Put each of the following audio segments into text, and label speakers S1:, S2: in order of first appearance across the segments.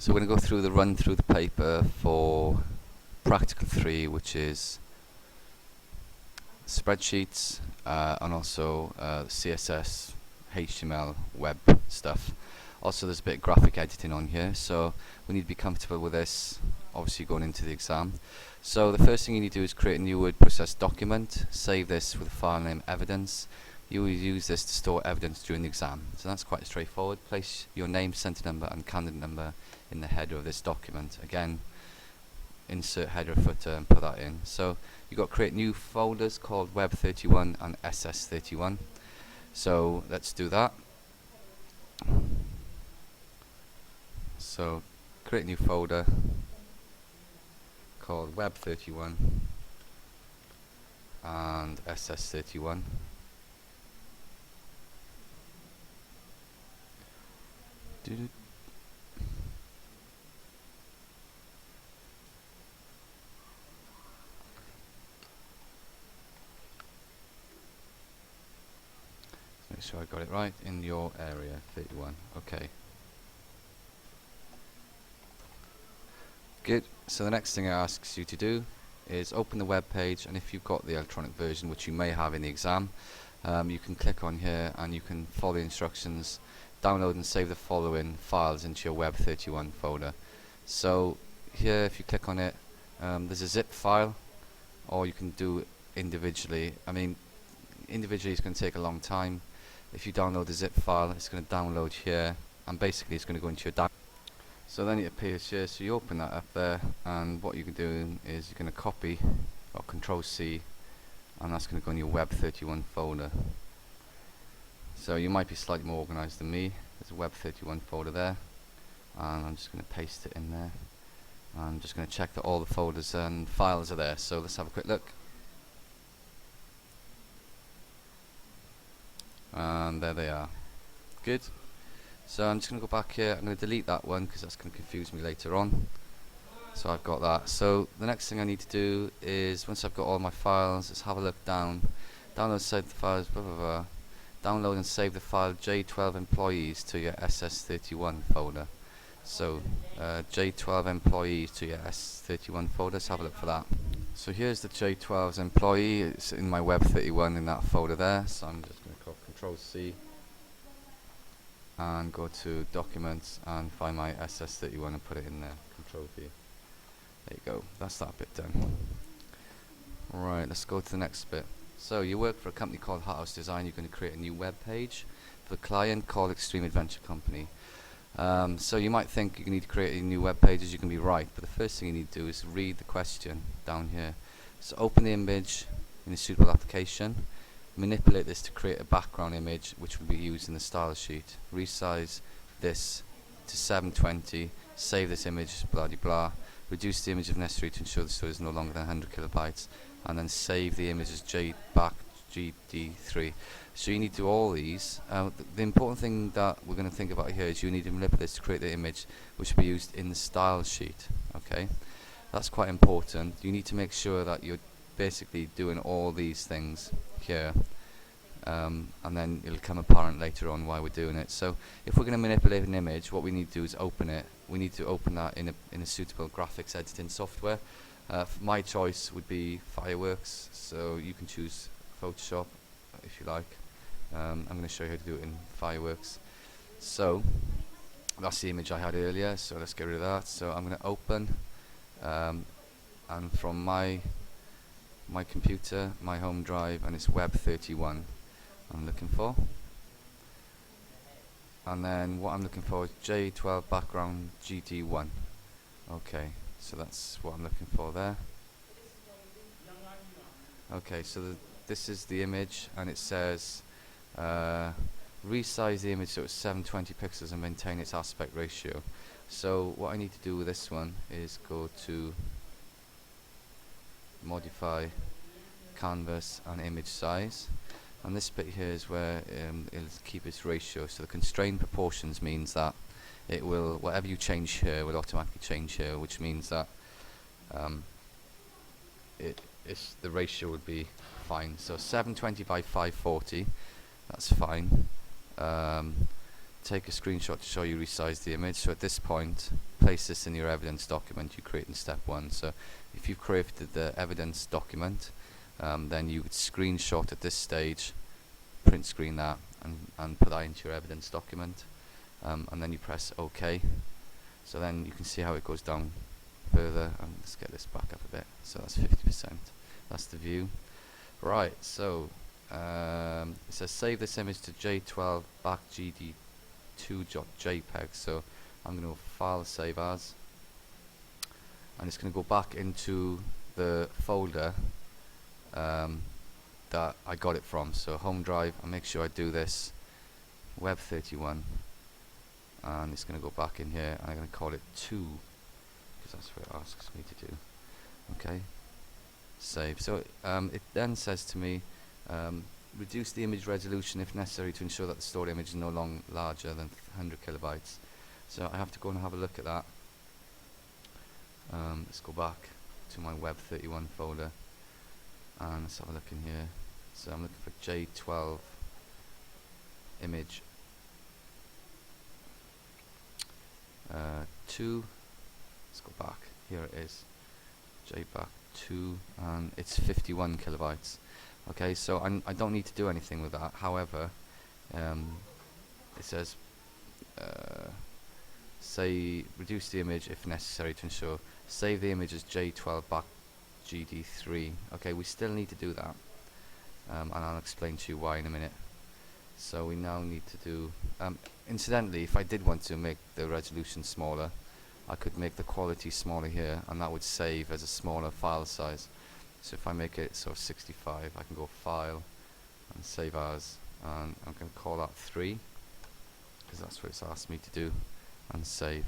S1: So we're going to go through the run through the paper for practical 3, which is spreadsheets and also CSS, HTML, web stuff. Also there's a bit of graphic editing on here, so we need to be comfortable with this, obviously going into the exam. So the first thing you need to do is create a new word process document, save this with the file name evidence. You will use this to store evidence during the exam. So that's quite straightforward. Place your name, center number and candidate number in the header of this document. Again, insert header, footer and put that in. So you've got to create new folders called Web31 and SS31. So let's do that. So create a new folder called Web31 and SS31. Make sure I got it right. In your area, 31. Okay. Good. So the next thing it asks you to do is open the web page, and if you've got the electronic version, which you may have in the exam, you can click on here and you can follow the instructions, download and save the following files into your Web31 folder. So here, if you click on it, there's a zip file, or you can do it individually. I mean, individually it's going to take a long time. If you download the zip file, it's going to download here, and basically it's going to go into your download. So then it appears here, so you open that up there, and what you can do is you're going to copy, or Control C, and that's going to go in your Web31 folder. So you might be slightly more organized than me. There's a Web31 folder there, and I'm just going to paste it in there. I'm just going to check that all the folders and files are there. So let's have a quick look. And there they are. Good. So I'm just going to go back here. I'm going to delete that one because that's going to confuse me later on. So I've got that. So the next thing I need to do is, once I've got all my files, let's have a look down. Download, save the files, blah, blah, blah. Download and save the file J12 employees to your SS31 folder. So J12 employees to your S31 folder. Let's have a look for that. So here's the J12's employee. It's in my Web31 in that folder there. So I'm just going to call Control C and go to Documents and find my SS31 and put it in there. Control V. There you go. That's that bit done. Right, let's go to the next bit. So you work for a company called Hot House Design. You're going to create a new web page for a client called Extreme Adventure Company. So you might think you need to create a new web page, as you can be right, but the first thing you need to do is read the question down here. So open the image in a suitable application, manipulate this to create a background image which will be used in the style sheet. Resize this to 720, save this image, blah blah blah. Reduce the image if necessary to ensure the storage is no longer than 100 kilobytes, and then save the image as JBack GD3. So you need to do all these. The important thing that we're going to think about here is you need to manipulate this to create the image which will be used in the style sheet. Okay, that's quite important. You need to make sure that you're basically doing all these things here, and then it'll come apparent later on why we're doing it. So if we're going to manipulate an image, what we need to do is open it. We need to open that in a suitable graphics editing software. My choice would be Fireworks, so you can choose Photoshop if you like. I'm going to show you how to do it in Fireworks. So that's the image I had earlier, so let's get rid of that. So I'm going to open, and from my computer, my home drive, and it's Web31 I'm looking for. And then what I'm looking for is J12 background GD1. Okay, so that's what I'm looking for there. Okay, so this is the image, and it says resize the image so it's 720 pixels and maintain its aspect ratio. So what I need to do with this one is go to modify canvas and image size, and this bit here is where it'll keep its ratio. So the constrained proportions means that it will, whatever you change here will automatically change here, which means that the ratio would be fine. So 720 by 540, that's fine. take a screenshot to show you resize the image. So at this point, place this in your evidence document you create in step 1. So if you've created the evidence document, then you would screenshot at this stage, print screen that, and put that into your evidence document, and then you press OK. So then you can see how it goes down further, and let's get this back up a bit. So that's 50%. That's the view. Right, so it says save this image to J12 back GD2.jpg. So I'm going to file save as, and it's going to go back into the folder that I got it from. So home drive, and make sure I do this Web31, and it's going to go back in here, and I'm going to call it 2 because that's what it asks me to do. Okay, save. So it then says to me, reduce the image resolution if necessary to ensure that the stored image is no longer larger than 100 kilobytes. So I have to go and have a look at that. Let's go back to my Web31 folder, and let's have a look in here. So I'm looking for J12 image 2. Let's go back. Here it is, JPEG 2, and it's 51 kilobytes. Okay, so I don't need to do anything with that. However, it says say reduce the image if necessary to ensure save the image as J12 back GD3. Okay, we still need to do that, and I'll explain to you why in a minute. So we now need to do incidentally, if I did want to make the resolution smaller, I could make the quality smaller here, and that would save as a smaller file size. So if I make it sort of 65, I can go file and save as, and I'm going to call that 3 because that's what it's asked me to do, and save.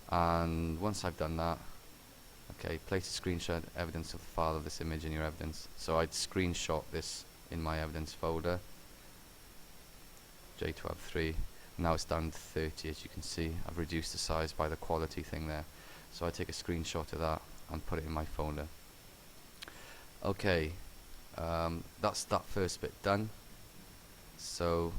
S1: And once I've done that, okay, place a screenshot evidence of the file of this image in your evidence. So I'd screenshot this in my evidence folder, J12.3. Now it's down to 30, as you can see. I've reduced the size by the quality thing there. So I take a screenshot of that and put it in my folder. Okay, that's that first bit done. So